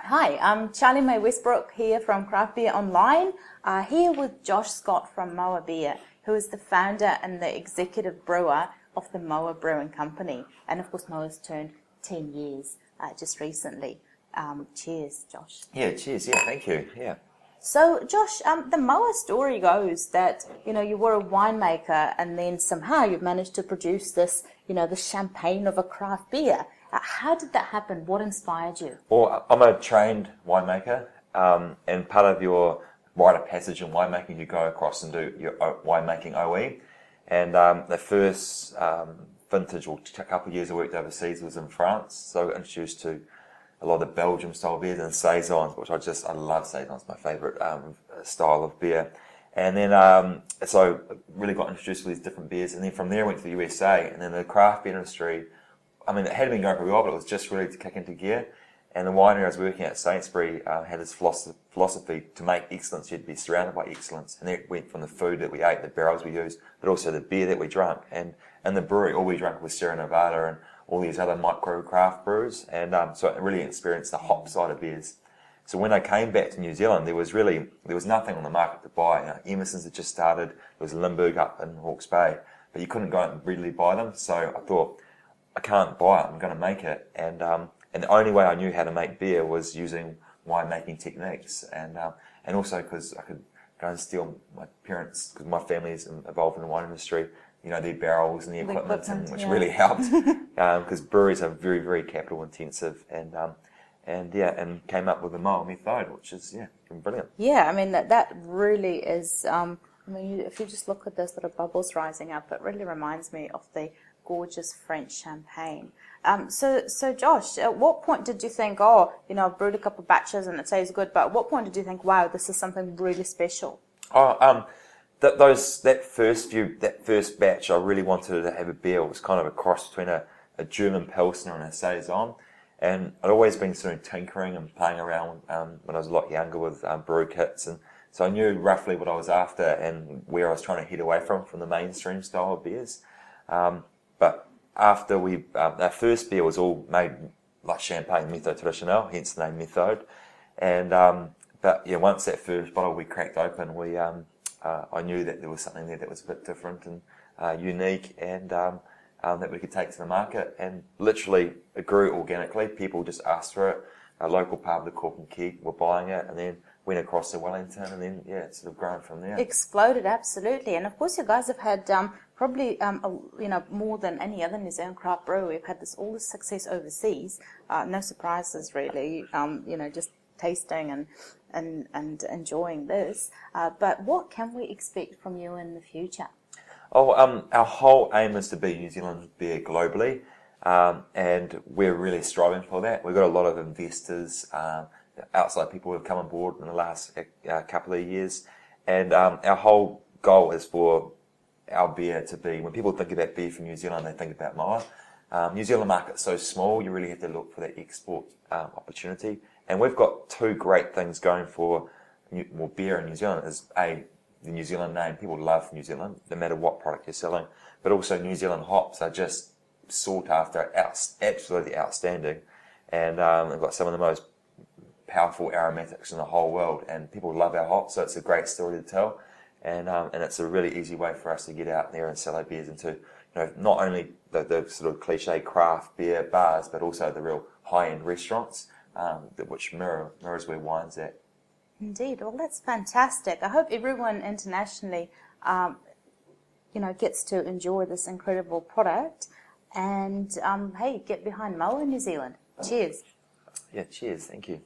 Hi, I'm Charlie Mae Westbrook here from Craft Beer Online, here with Josh Scott from Moa Beer, who is the founder and the executive brewer of the Moa Brewing Company. And of course, Moa's turned 10 years just recently. Cheers, Josh. Yeah, cheers. Yeah, thank you. Yeah. So, Josh, the Moa story goes that, you were a winemaker and then somehow you've managed to produce this, the champagne of a craft beer. How did that happen? What inspired you? Well, I'm a trained winemaker, and part of your rite of passage in winemaking, you go across and do your winemaking OE. And the first vintage, or a couple of years I worked overseas, was in France. So I got introduced to a lot of the Belgium style beers and saisons, which I love saisons. It's my favourite style of beer. And then so I really got introduced to these different beers. And then from there I went to the USA, and then the craft beer industry. I mean, it had been going pretty well, but it was just really to kick into gear. And the winery I was working at, Sainsbury, had this philosophy to make excellence, you had to be surrounded by excellence. And that went from the food that we ate, the barrels we used, but also the beer that we drank. And in the brewery, all we drank was Sierra Nevada and all these other micro craft brews. And so I really experienced the hop side of beers. So when I came back to New Zealand, there was nothing on the market to buy. Emerson's had just started. There was Limburg up in Hawke's Bay, but you couldn't go out and readily buy them. So I thought, I can't buy it, I'm going to make it. And the only way I knew how to make beer was using winemaking techniques. And also because I could go and steal my parents, because my family is involved in the wine industry, their barrels and the equipment, which really helped. Because breweries are very, very capital intensive. And came up with the Moa method, which is, been brilliant. Yeah, I mean, that really is, if you just look at those little bubbles rising up, it really reminds me of the gorgeous French champagne. So Josh, at what point did you think, I've brewed a couple of batches and it tastes good, but at what point did you think, wow, this is something really special? That first batch, I really wanted to have a beer. It was kind of a cross between a German Pilsner and a Saison. And I'd always been sort of tinkering and playing around when I was a lot younger with brew kits. And so I knew roughly what I was after and where I was trying to head away from the mainstream style of beers. But after our first beer was all made like champagne, Méthode Traditionnelle, hence the name Methode. And once that first bottle we cracked open, I knew that there was something there that was a bit different and unique, and that we could take to the market. And literally, it grew organically. People just asked for it. A local part of the Cork and Key were buying it, and then went across to Wellington, and then it's sort of grown from there. Exploded, absolutely. And of course, you guys have had probably more than any other New Zealand craft brewer. We've had all this success overseas. No surprises really. Just tasting and enjoying this. But what can we expect from you in the future? Our whole aim is to be New Zealand beer globally, and we're really striving for that. We've got a lot of investors, outside people who have come on board in the last couple of years, and our whole goal is for our beer to be, when people think about beer from New Zealand, they think about Moa. New Zealand market's so small, you really have to look for that export opportunity. And we've got two great things going for beer in New Zealand. Is the New Zealand name. People love New Zealand, no matter what product you're selling. But also New Zealand hops are just sought after, absolutely outstanding. And we've got some of the most powerful aromatics in the whole world, and people love our hops, so it's a great story to tell. And it's a really easy way for us to get out there and sell our beers into, not only the sort of cliche craft beer bars, but also the real high-end restaurants, which mirrors where wine's at. Indeed. Well, that's fantastic. I hope everyone internationally, gets to enjoy this incredible product. And, get behind Moa in New Zealand. Cheers. Yeah, cheers. Thank you.